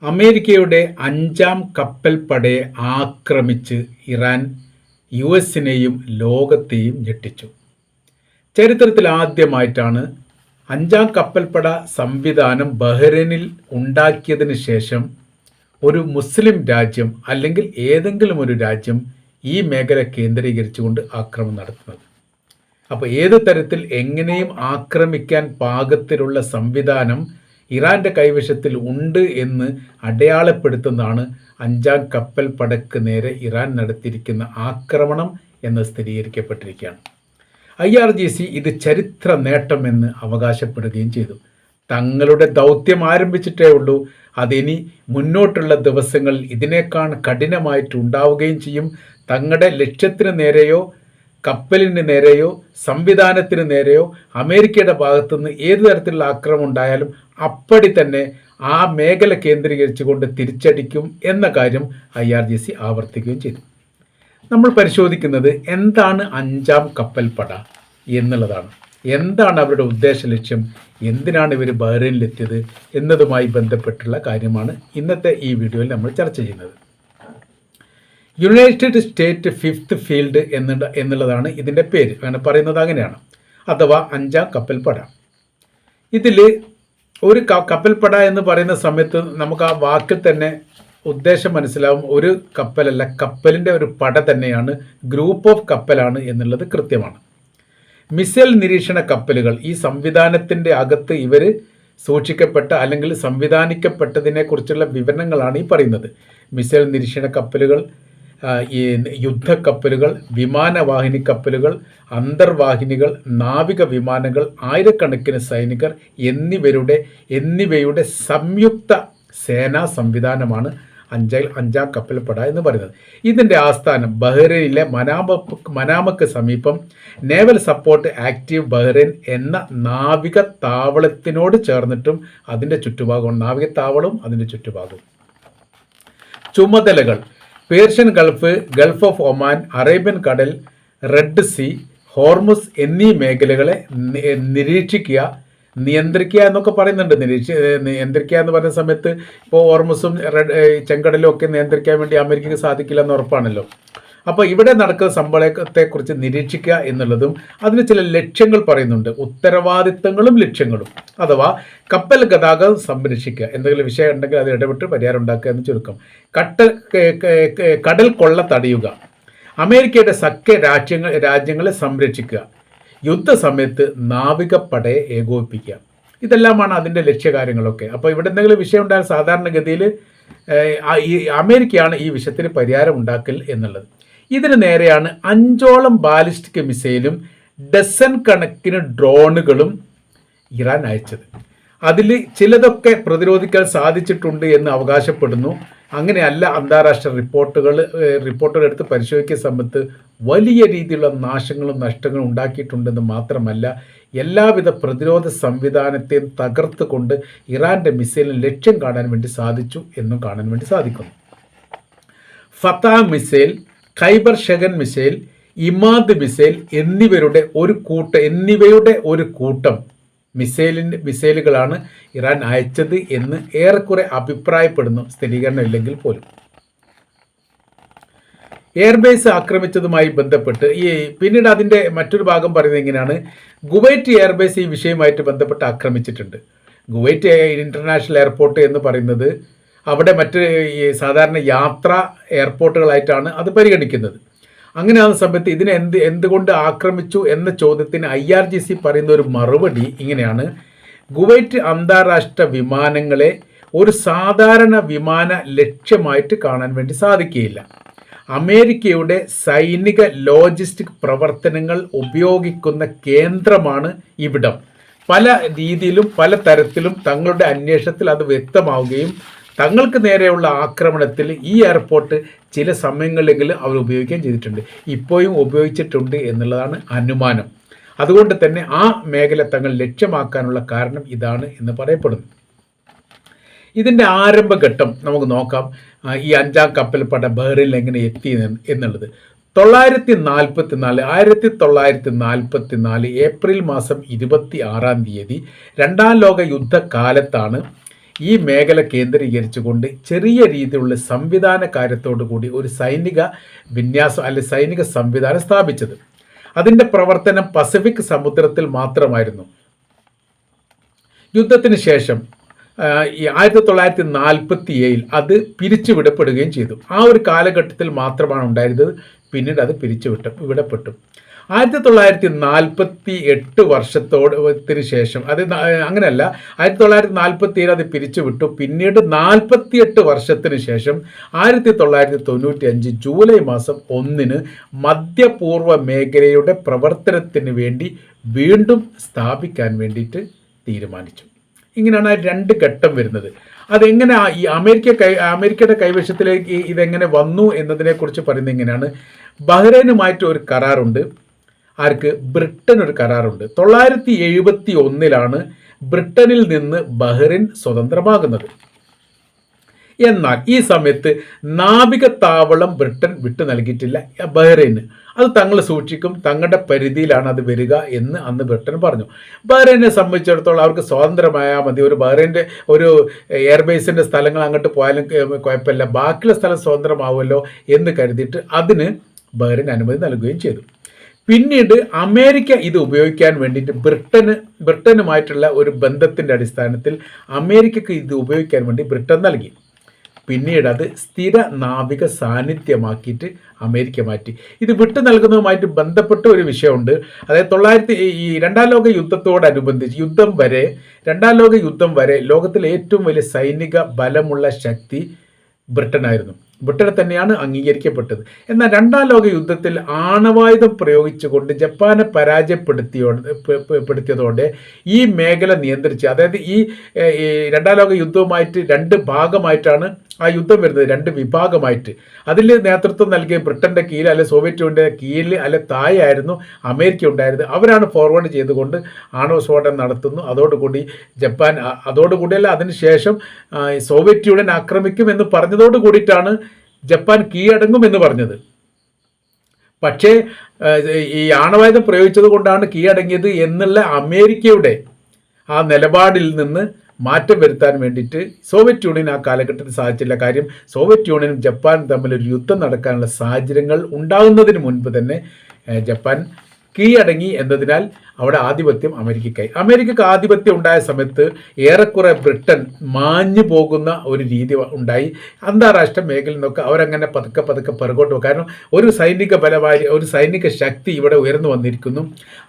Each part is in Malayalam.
അമേരിക്കയുടെ അഞ്ചാം കപ്പൽപ്പടയെ ആക്രമിച്ച് ഇറാൻ യുഎസിനെയും ലോകത്തെയും ഞെട്ടിച്ചു. ചരിത്രത്തിൽ ആദ്യമായിട്ടാണ് അഞ്ചാം കപ്പൽപ്പട സംവിധാനം ബഹ്റൈനിൽ ഉണ്ടാക്കിയതിന് ശേഷം ഒരു മുസ്ലിം രാജ്യം അല്ലെങ്കിൽ ഏതെങ്കിലും ഒരു രാജ്യം ഈ മേഖല കേന്ദ്രീകരിച്ചുകൊണ്ട് ആക്രമണം നടത്തുന്നത്. അപ്പോൾ ഏത് തരത്തിൽ എങ്ങനെയും ആക്രമിക്കാൻ പാകത്തിലുള്ള സംവിധാനം ഇറാൻ്റെ കൈവശത്തിൽ ഉണ്ട് എന്ന് അടയാളപ്പെടുത്തുന്നതാണ് അഞ്ചാം കപ്പൽ പടക്ക് നേരെ ഇറാൻ നടത്തിയിരിക്കുന്ന ആക്രമണം എന്ന് സ്ഥിരീകരിക്കപ്പെട്ടിരിക്കുകയാണ്. IRGC ഇത് ചരിത്ര നേട്ടമെന്ന് അവകാശപ്പെടുകയും ചെയ്തു. തങ്ങളുടെ ദൗത്യം ആരംഭിച്ചിട്ടേ ഉള്ളൂ, അതിനി മുന്നോട്ടുള്ള ദിവസങ്ങളിൽ ഇതിനേക്കാൾ കഠിനമായിട്ടുണ്ടാവുകയും ചെയ്യും. തങ്ങളുടെ ലക്ഷ്യത്തിന് നേരെയോ കപ്പലിന് നേരെയോ സംവിധാനത്തിന് നേരെയോ അമേരിക്കയുടെ ഭാഗത്തുനിന്ന് ഏതു തരത്തിലുള്ള ആക്രമണം ഉണ്ടായാലും അപ്പടി തന്നെ ആ മേഖല കേന്ദ്രീകരിച്ചുകൊണ്ട് തിരിച്ചടിക്കും എന്ന കാര്യം IRGC ആവർത്തിക്കുകയും ചെയ്തു. നമ്മൾ പരിശോധിക്കുന്നത് എന്താണ് അഞ്ചാം കപ്പൽപ്പട എന്നുള്ളതാണ്. എന്താണ് അവരുടെ ഉദ്ദേശ ലക്ഷ്യം, എന്തിനാണ് ഇവർ ബഹ്റൈനിലെത്തിയത് എന്നതുമായി ബന്ധപ്പെട്ടുള്ള കാര്യമാണ് ഇന്നത്തെ ഈ വീഡിയോയിൽ നമ്മൾ ചർച്ച ചെയ്യുന്നത്. യുണൈറ്റഡ് സ്റ്റേറ്റ് ഫിഫ്ത്ത് ഫീൽഡ് എന്നുള്ളതാണ് ഇതിൻ്റെ പേര്, അങ്ങനെ പറയുന്നത് അങ്ങനെയാണ്, അഥവാ അഞ്ചാം കപ്പൽപ്പട. ഇതിൽ ഒരു കപ്പൽപ്പട എന്ന് പറയുന്ന സമയത്ത് നമുക്ക് ആ വാക്കിൽ തന്നെ ഉദ്ദേശം മനസ്സിലാവും. ഒരു കപ്പലല്ല, കപ്പലിൻ്റെ ഒരു പട തന്നെയാണ്, ഗ്രൂപ്പ് ഓഫ് കപ്പലാണ് എന്നുള്ളത് കൃത്യമാണ്. മിസൈൽ നിരീക്ഷണ കപ്പലുകൾ, ഈ സംവിധാനത്തിൻ്റെ അകത്ത് ഇവർ സൂക്ഷിക്കപ്പെട്ട അല്ലെങ്കിൽ സംവിധാനിക്കപ്പെട്ടതിനെക്കുറിച്ചുള്ള വിവരണങ്ങളാണ് ഈ പറയുന്നത്. മിസൈൽ നിരീക്ഷണ കപ്പലുകൾ, ഈ യുദ്ധക്കപ്പലുകൾ, വിമാനവാഹിനി കപ്പലുകൾ, അന്തർവാഹിനികൾ, നാവിക വിമാനങ്ങൾ, ആയിരക്കണക്കിന് സൈനികർ എന്നിവയുടെ സംയുക്ത സേനാ സംവിധാനമാണ് അഞ്ചാം കപ്പൽപ്പട എന്ന് പറയുന്നത്. ഇതിൻ്റെ ആസ്ഥാനം ബഹ്റൈനിലെ മനാമക്ക് സമീപം നേവൽ സപ്പോർട്ട് ആക്റ്റീവ് ബഹ്റൈൻ എന്ന നാവിക താവളത്തിനോട് ചേർന്നിട്ടും അതിൻ്റെ ചുറ്റുഭാഗവും, നാവികത്താവളവും അതിൻ്റെ ചുറ്റുഭാഗവും. ചുമതലകൾ: Persian Gulf, Gulf of Oman, Arabian കടൽ, റെഡ് സീ, ഹോർമുസ് എന്നീ മേഖലകളെ നിയന്ത്രിക്കുക എന്നൊക്കെ പറയുന്നുണ്ട്. നിയന്ത്രിക്കുക എന്ന് പറയുന്ന സമയത്ത് ഇപ്പോൾ ഹോർമുസും ചെങ്കടലും ഒക്കെ നിയന്ത്രിക്കാൻ വേണ്ടി അമേരിക്കയ്ക്ക് സാധിക്കില്ല എന്ന് ഉറപ്പാണല്ലോ. അപ്പോൾ ഇവിടെ നടക്കുന്ന സംഭവത്തെക്കുറിച്ച് നിരീക്ഷിക്കുക എന്നുള്ളതും അതിന് ചില ലക്ഷ്യങ്ങൾ പറയുന്നുണ്ട്, ഉത്തരവാദിത്തങ്ങളും ലക്ഷ്യങ്ങളും. അഥവാ കപ്പൽ ഗതാഗതം സംരക്ഷിക്കുക, എന്തെങ്കിലും വിഷയം ഉണ്ടെങ്കിൽ അത് ഇടപെട്ട് പരിഹാരം ഉണ്ടാക്കുക എന്ന് ചുരുക്കം. കടൽ കൊള്ള തടയുക, അമേരിക്കയുടെ സഖ്യ രാജ്യങ്ങളെ സംരക്ഷിക്കുക, യുദ്ധസമയത്ത് നാവികപ്പടയെ ഏകോപിപ്പിക്കുക. ഇതെല്ലാമാണ് അതിൻ്റെ ലക്ഷ്യകാര്യങ്ങളൊക്കെ. അപ്പോൾ ഇവിടെ എന്തെങ്കിലും വിഷയം ഉണ്ടായാൽ സാധാരണഗതിയിൽ അമേരിക്കയാണ് ഈ വിഷയത്തിന് പരിഹാരം ഉണ്ടാക്കൽ എന്നുള്ളത്. ഇതിന് നേരെയാണ് 5ഓളം ബാലിസ്റ്റിക് മിസൈലും ഡസൻ കണക്കിന് ഡ്രോണുകളും ഇറാൻ അയച്ചത്. അതിൽ ചിലതൊക്കെ പ്രതിരോധിക്കാൻ സാധിച്ചിട്ടുണ്ട് എന്ന് അവകാശപ്പെടുന്നു. അങ്ങനെയല്ല അന്താരാഷ്ട്ര റിപ്പോർട്ടുകൾ എടുത്ത് പരിശോധിക്കുന്ന സമയത്ത് വലിയ രീതിയിലുള്ള നാശങ്ങളും നഷ്ടങ്ങളും ഉണ്ടാക്കിയിട്ടുണ്ടെന്ന് മാത്രമല്ല, എല്ലാവിധ പ്രതിരോധ സംവിധാനത്തെയും തകർത്തുകൊണ്ട് ഇറാൻ്റെ മിസൈലിന് ലക്ഷ്യം കാണാൻ വേണ്ടി സാധിച്ചു എന്നും കാണാൻ വേണ്ടി സാധിക്കുന്നു. ഫത്താ മിസൈൽ, ഖൈബർ ഷെഗൻ മിസൈൽ, ഇമാദ് മിസൈൽ എന്നിവയുടെ ഒരു കൂട്ടം മിസൈലുകളാണ് ഇറാൻ അയച്ചത് എന്ന് ഏറെക്കുറെ അഭിപ്രായപ്പെടുന്നു, സ്ഥിരീകരണം ഇല്ലെങ്കിൽ പോലും. എയർബേസ് ആക്രമിച്ചതുമായി ബന്ധപ്പെട്ട് പിന്നീട് അതിൻ്റെ മറ്റൊരു ഭാഗം പറയുന്നത് ഇങ്ങനെയാണ്: കുവൈറ്റ് എയർബേസ് ഈ വിഷയവുമായിട്ട് ബന്ധപ്പെട്ട് ആക്രമിച്ചിട്ടുണ്ട്. കുവൈറ്റ് ഇൻ്റർനാഷണൽ എയർപോർട്ട് എന്ന് പറയുന്നത് അവിടെ മറ്റ് സാധാരണ യാത്രാ എയർപോർട്ടുകളായിട്ടാണ് അത് പരിഗണിക്കുന്നത്. അങ്ങനെയാകുന്ന സമയത്ത് ഇതിനെ എന്തുകൊണ്ട് ആക്രമിച്ചു എന്ന ചോദ്യത്തിന് IRGC പറയുന്ന ഒരു മറുപടി ഇങ്ങനെയാണ്: കുവൈറ്റ് അന്താരാഷ്ട്ര വിമാനങ്ങളെ ഒരു സാധാരണ വിമാന ലക്ഷ്യമായിട്ട് കാണാൻ വേണ്ടി സാധിക്കുകയില്ല. അമേരിക്കയുടെ സൈനിക ലോജിസ്റ്റിക് പ്രവർത്തനങ്ങൾ ഉപയോഗിക്കുന്ന കേന്ദ്രമാണ് ഇവിടം. പല രീതിയിലും പല തരത്തിലും തങ്ങളുടെ അന്വേഷണത്തിൽ അത് വ്യക്തമാവുകയും തങ്ങൾക്ക് നേരെയുള്ള ആക്രമണത്തിൽ ഈ എയർപോർട്ട് ചില സമയങ്ങളിലെങ്കിലും അവർ ഉപയോഗിക്കുകയും ചെയ്തിട്ടുണ്ട്, ഇപ്പോഴും ഉപയോഗിച്ചിട്ടുണ്ട് എന്നുള്ളതാണ് അനുമാനം. അതുകൊണ്ട് തന്നെ ആ മേഖല തങ്ങൾ ലക്ഷ്യമാക്കാനുള്ള കാരണം ഇതാണ് എന്ന് പറയപ്പെടുന്നു. ഇതിൻ്റെ ആരംഭഘട്ടം നമുക്ക് നോക്കാം. ഈ അഞ്ചാം കപ്പൽപ്പട ബഹ്റൈനിൽ എങ്ങനെ എത്തി എന്നുള്ളത് 1944 ഏപ്രിൽ മാസം 26 രണ്ടാം ലോക യുദ്ധകാലത്താണ് ഈ മേഖല കേന്ദ്രീകരിച്ചുകൊണ്ട് ചെറിയ രീതിയിലുള്ള സംവിധാന കാര്യത്തോടു കൂടി ഒരു സൈനിക വിന്യാസം അല്ലെങ്കിൽ സൈനിക സംവിധാനം സ്ഥാപിച്ചത്. അതിൻ്റെ പ്രവർത്തനം പസഫിക് സമുദ്രത്തിൽ മാത്രമായിരുന്നു. യുദ്ധത്തിന് ശേഷം 1947 അത് പിരിച്ചുവിടപ്പെടുകയും ചെയ്തു. ആ ഒരു കാലഘട്ടത്തിൽ മാത്രമാണ് ഉണ്ടായിരുന്നത്. പിന്നീട് അത് വിടപ്പെട്ടു. 1948 വർഷത്തിന് ശേഷം അങ്ങനെയല്ല, 1947 അത് പിരിച്ചുവിട്ടു. പിന്നീട് 48 വർഷത്തിന് ശേഷം 1995 ജൂലൈ മാസം 1 മധ്യപൂർവ്വ മേഖലയുടെ പ്രവർത്തനത്തിന് വേണ്ടി വീണ്ടും സ്ഥാപിക്കാൻ വേണ്ടിയിട്ട് തീരുമാനിച്ചു. ഇങ്ങനെയാണ് ആ 2 ഘട്ടം വരുന്നത്. അതെങ്ങനെ ഈ അമേരിക്കയുടെ കൈവശത്തിലേക്ക് ഇതെങ്ങനെ വന്നു എന്നതിനെക്കുറിച്ച് പറയുന്നത് ഇങ്ങനെയാണ്. ബഹ്റൈനുമായിട്ട് ഒരു കരാറുണ്ട്. ആർക്ക്? ബ്രിട്ടൻ ഒരു കരാറുണ്ട്. 971 ബ്രിട്ടനിൽ നിന്ന് ബഹ്റൈൻ സ്വതന്ത്രമാകുന്നത്. എന്നാൽ ഈ സമയത്ത് നാവിക താവളം ബ്രിട്ടൻ വിട്ടു നൽകിയിട്ടില്ല ബഹ്റൈന്. അത് തങ്ങൾ സൂക്ഷിക്കും, തങ്ങളുടെ പരിധിയിലാണ് അത് വരിക എന്ന് അന്ന് ബ്രിട്ടൻ പറഞ്ഞു. ബഹ്റൈനെ സംബന്ധിച്ചിടത്തോളം അവർക്ക് സ്വാതന്ത്ര്യമായാൽ മതി. ഒരു ബഹ്റൈൻ്റെ ഒരു എയർബേസിൻ്റെ സ്ഥലങ്ങൾ അങ്ങോട്ട് പോയാലും കുഴപ്പമില്ല, ബാക്കിയുള്ള സ്ഥലം സ്വതന്ത്രമാവുമല്ലോ എന്ന് കരുതിയിട്ട് അതിന് ബഹ്റൈൻ അനുമതി നൽകുകയും ചെയ്തു. പിന്നീട് അമേരിക്ക ഇത് ഉപയോഗിക്കാൻ വേണ്ടിയിട്ട് ബ്രിട്ടനുമായിട്ടുള്ള ഒരു ബന്ധത്തിൻ്റെ അടിസ്ഥാനത്തിൽ അമേരിക്കക്ക് ഇത് ഉപയോഗിക്കാൻ വേണ്ടി ബ്രിട്ടൻ നൽകി. പിന്നീട് അത് സ്ഥിര നാവിക സാന്നിധ്യമാക്കിയിട്ട് അമേരിക്ക മാറ്റി. ഇത് വിട്ടു നൽകുന്നതുമായിട്ട് ബന്ധപ്പെട്ട ഒരു വിഷയമുണ്ട്. അതായത് രണ്ടാം ലോക യുദ്ധത്തോടനുബന്ധിച്ച് രണ്ടാം ലോക യുദ്ധം വരെ ലോകത്തിലെ ഏറ്റവും വലിയ സൈനിക ബലമുള്ള ശക്തി ബ്രിട്ടനായിരുന്നു. ബ്രിട്ടനെ തന്നെയാണ് അംഗീകരിക്കപ്പെട്ടത്. എന്നാൽ രണ്ടാം ലോക യുദ്ധത്തിൽ ആണവായുധം പ്രയോഗിച്ചുകൊണ്ട് ജപ്പാനെ പരാജയപ്പെടുത്തിയതോടെ ഈ മേഖല നിയന്ത്രിച്ച്, അതായത് ഈ രണ്ടാം ലോക യുദ്ധവുമായിട്ട് 2 ഭാഗമായിട്ടാണ് ആ യുദ്ധം വരുന്നത്, 2 വിഭാഗമായിട്ട്. അതിൽ നേതൃത്വം നൽകിയ ബ്രിട്ടൻ്റെ കീഴിൽ അല്ലെ സോവിയറ്റ് യൂണിയൻ്റെ കീഴിൽ അല്ലെ താഴെയായിരുന്നു അമേരിക്ക ഉണ്ടായിരുന്നത്. അവരാണ് ഫോർവേഡ് ചെയ്തുകൊണ്ട് ആണവ സ്ഫോടനം നടത്തുന്നു. അതോടുകൂടി ജപ്പാൻ, അതോടുകൂടിയല്ല അതിനുശേഷം സോവിയറ്റ് യൂണിയൻ ആക്രമിക്കുമെന്ന് പറഞ്ഞതോട് കൂടിയിട്ടാണ് ജപ്പാൻ കീഴടങ്ങുമെന്ന് പറഞ്ഞത്. പക്ഷേ ഈ ആണവായുധം പ്രയോഗിച്ചത് കൊണ്ടാണ് കീഴടങ്ങിയത് എന്നുള്ള അമേരിക്കയുടെ ആ നിലപാടിൽ നിന്ന് മാറ്റം വരുത്താൻ വേണ്ടിയിട്ട് സോവിയറ്റ് യൂണിയൻ ആ കാലഘട്ടത്തിൽ സാധിച്ചില്ല. കാര്യം സോവിയറ്റ് യൂണിയനും ജപ്പാനും തമ്മിലൊരു യുദ്ധം നടക്കാനുള്ള സാഹചര്യങ്ങൾ ഉണ്ടാകുന്നതിന് മുൻപ് തന്നെ ജപ്പാൻ കീഴടങ്ങി എന്നതിനാൽ അവിടെ ആധിപത്യം അമേരിക്കക്ക് ആധിപത്യം ഉണ്ടായ സമയത്ത് ഏറെക്കുറെ ബ്രിട്ടൻ മാഞ്ഞു പോകുന്ന ഒരു രീതി ഉണ്ടായി. അന്താരാഷ്ട്ര മേഖലയിൽ നിന്നൊക്കെ അവരങ്ങനെ പതുക്കെ പിറകോട്ട് പോകും. കാരണം ഒരു സൈനിക ശക്തി ഇവിടെ ഉയർന്നു വന്നിരിക്കുന്നു.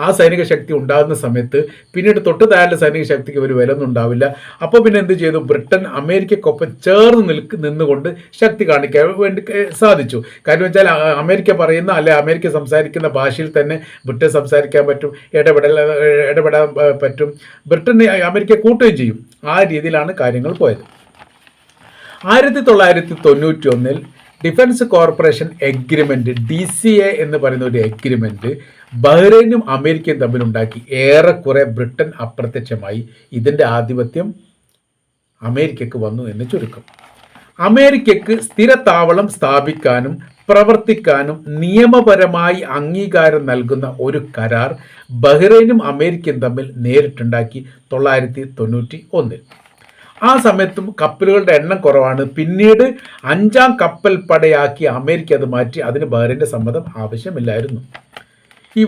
ആ സൈനിക ശക്തി ഉണ്ടാകുന്ന സമയത്ത് പിന്നീട് തൊട്ട് താഴെ സൈനിക ശക്തിക്ക് ഒരു വിലയൊന്നും ഉണ്ടാവില്ല. അപ്പോൾ പിന്നെ എന്ത് ചെയ്തു? ബ്രിട്ടൻ അമേരിക്കക്കൊപ്പം ചേർന്ന് നിന്നുകൊണ്ട് ശക്തി കാണിക്കാൻ വേണ്ടി സാധിച്ചു. കാര്യം വെച്ചാൽ അമേരിക്ക പറയുന്ന അല്ലെ അമേരിക്ക സംസാരിക്കുന്ന ഭാഷയിൽ തന്നെ ബ്രിട്ടൻ സംസാരിക്കാൻ പറ്റും, ഇടപെടാൻ പറ്റും. ബ്രിട്ടൻ അമേരിക്ക കൂട്ടുകയും ചെയ്യും. ആ രീതിയിലാണ് കാര്യങ്ങൾ പോയത്. 1991 ഡിഫൻസ് കോർപ്പറേഷൻ എഗ്രിമെൻറ്റ്, DCA എന്ന് പറയുന്ന ഒരു എഗ്രിമെൻറ്റ് ബഹ്റൈനും അമേരിക്കയും തമ്മിലുണ്ടാക്കി. ഏറെക്കുറെ ബ്രിട്ടൻ അപ്രത്യക്ഷമായി. ഇതിൻ്റെ ആധിപത്യം അമേരിക്കക്ക് വന്നു എന്ന് ചുരുക്കം. അമേരിക്കക്ക് സ്ഥിരതാവളം സ്ഥാപിക്കാനും പ്രവർത്തിക്കാനും നിയമപരമായി അംഗീകാരം നൽകുന്ന ഒരു കരാർ ബഹ്റൈനും അമേരിക്കയും തമ്മിൽ നേരിട്ടുണ്ടാക്കി 1991. ആ സമയത്തും കപ്പലുകളുടെ എണ്ണം കുറവാണ്. പിന്നീട് 5ാം കപ്പൽ പടയാക്കി അമേരിക്ക അത് മാറ്റി. അതിന് ബഹ്റൈൻ്റെ സമ്മതം ആവശ്യമില്ലായിരുന്നു. ഈ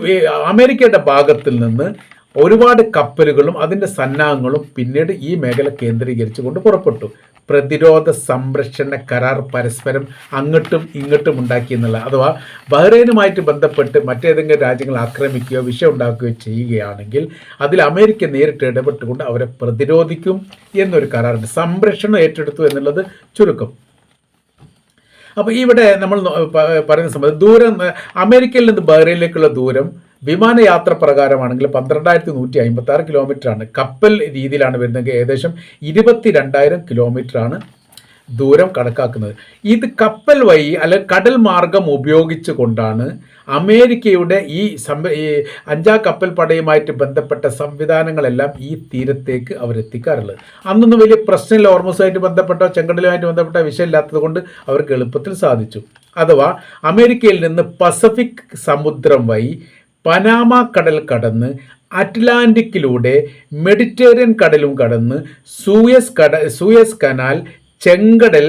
അമേരിക്കയുടെ ഭാഗത്തിൽ നിന്ന് ഒരുപാട് കപ്പലുകളും അതിൻ്റെ സന്നാഹങ്ങളും പിന്നീട് ഈ മേഖല കേന്ദ്രീകരിച്ചുകൊണ്ട് പുറപ്പെട്ടു. പ്രതിരോധ സംരക്ഷണ കരാർ പരസ്പരം അങ്ങോട്ടും ഇങ്ങോട്ടും ഉണ്ടാക്കി എന്നുള്ള, അഥവാ ബഹ്റൈനുമായിട്ട് ബന്ധപ്പെട്ട് മറ്റേതെങ്കിലും രാജ്യങ്ങൾ ആക്രമിക്കുകയോ വിഷയം ഉണ്ടാക്കുകയോ ചെയ്യുകയാണെങ്കിൽ അതിൽ അമേരിക്ക നേരിട്ട് ഇടപെട്ടുകൊണ്ട് അവരെ പ്രതിരോധിക്കും എന്നൊരു കരാറുണ്ട്. സംരക്ഷണം ഏറ്റെടുത്തു എന്നുള്ളത് ചുരുക്കം. അപ്പോൾ ഇവിടെ നമ്മൾ പറയുന്ന സമയത്ത് ദൂരം, അമേരിക്കയിൽ നിന്ന് ബഹ്റൈനിലേക്കുള്ള ദൂരം വിമാനയാത്ര പ്രകാരമാണെങ്കിൽ 12,156 കിലോമീറ്ററാണ്. കപ്പൽ രീതിയിലാണ് വരുന്നതെങ്കിൽ ഏകദേശം 22,000 കിലോമീറ്ററാണ് ദൂരം കണക്കാക്കുന്നത്. ഇത് കപ്പൽ വഴി അല്ലെങ്കിൽ കടൽ മാർഗം ഉപയോഗിച്ചു കൊണ്ടാണ് അമേരിക്കയുടെ ഈ 5ാം കപ്പൽ പടയുമായിട്ട് ബന്ധപ്പെട്ട സംവിധാനങ്ങളെല്ലാം ഈ തീരത്തേക്ക് അവരെത്തിക്കാറുള്ളത്. അന്നൊന്നും വലിയ പ്രശ്നമില്ല. ഹോർമുസുമായിട്ട് ബന്ധപ്പെട്ട ചെങ്കടലുമായിട്ട് ബന്ധപ്പെട്ട വിഷയമില്ലാത്തത് കൊണ്ട് അവർക്ക് എളുപ്പത്തിൽ സാധിച്ചു. അഥവാ അമേരിക്കയിൽ നിന്ന് പസഫിക് സമുദ്രം വഴി പനാമ കടൽ കടന്ന് അറ്റ്ലാന്റിക്കിലൂടെ മെഡിറ്ററേനിയൻ കടലും കടന്ന് സൂയസ് കനാൽ, ചെങ്കടൽ,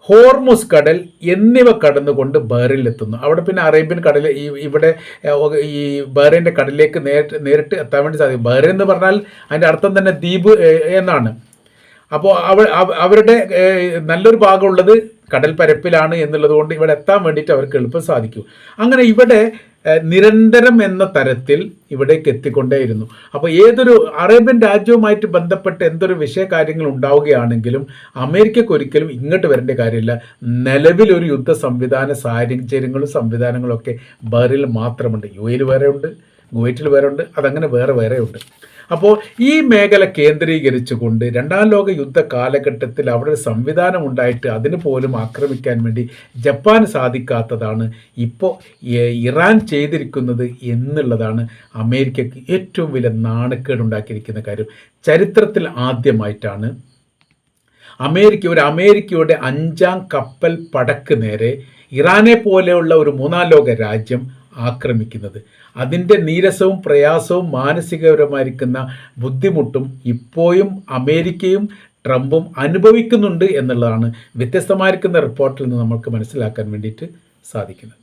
ഹോർമുസ് കടൽ എന്നിവ കടന്നുകൊണ്ട് ബഹ്റൈനിലെത്തുന്നു. അവിടെ പിന്നെ അറേബ്യൻ കടൽ ഇവിടെ ഈ ബഹ്റൈൻ്റെ കടലിലേക്ക് നേരിട്ട് എത്താൻ വേണ്ടി സാധിക്കും. ബഹ്റൈൻ എന്ന് പറഞ്ഞാൽ അതിൻ്റെ അർത്ഥം തന്നെ ദ്വീപ് എന്നാണ്. അപ്പോൾ അവരുടെ നല്ലൊരു ഭാഗമുള്ളത് കടൽ പരപ്പിലാണ് എന്നുള്ളത് കൊണ്ട് ഇവിടെ എത്താൻ വേണ്ടിയിട്ട് അവർക്ക് എളുപ്പം സാധിക്കും. അങ്ങനെ ഇവിടെ നിരന്തരം എന്ന തരത്തിൽ ഇവിടേക്ക് എത്തിക്കൊണ്ടേയിരുന്നു. അപ്പോൾ ഏതൊരു അറേബ്യൻ രാജ്യവുമായിട്ട് ബന്ധപ്പെട്ട് എന്തൊരു വിഷയകാര്യങ്ങൾ ഉണ്ടാവുകയാണെങ്കിലും അമേരിക്കക്ക് ഒരിക്കലും ഇങ്ങോട്ട് വരേണ്ട കാര്യമില്ല. നിലവിലൊരു യുദ്ധ സാഹചര്യങ്ങളും സംവിധാനങ്ങളും ഒക്കെ ബഹ്റൈനിൽ മാത്രമുണ്ട്. UAE വേറെ ഉണ്ട്, കുവൈറ്റിൽ വേറെ ഉണ്ട്, അതങ്ങനെ വേറെ ഉണ്ട്. അപ്പോൾ ഈ മേഖല കേന്ദ്രീകരിച്ചുകൊണ്ട് രണ്ടാം ലോക യുദ്ധ കാലഘട്ടത്തിൽ അവിടെ ഒരു സംവിധാനം ഉണ്ടായിട്ട് അതിന് പോലും ആക്രമിക്കാൻ വേണ്ടി ജപ്പാന് സാധിക്കാത്തതാണ് ഇപ്പോൾ ഇറാൻ ചെയ്തിരിക്കുന്നത് എന്നുള്ളതാണ് അമേരിക്കയ്ക്ക് ഏറ്റവും വലിയ നാണക്കേടുണ്ടാക്കിയിരിക്കുന്ന കാര്യം. ചരിത്രത്തിൽ ആദ്യമായിട്ടാണ് അമേരിക്കയുടെ 5ാം കപ്പൽ പടക്ക് നേരെ ഇറാനെ പോലെയുള്ള ഒരു 3ാം ലോക രാജ്യം ആക്രമിക്കുന്നത്. അതിൻ്റെ നീരസവും പ്രയാസവും മാനസികപരമായിരിക്കുന്ന ബുദ്ധിമുട്ടും ഇപ്പോഴും അമേരിക്കയും ട്രംപും അനുഭവിക്കുന്നുണ്ട് എന്നുള്ളതാണ് വ്യത്യസ്തമായിരിക്കുന്ന റിപ്പോർട്ടിൽ നിന്ന് നമുക്ക് മനസ്സിലാക്കാൻ വേണ്ടിയിട്ട് സാധിക്കുന്നത്.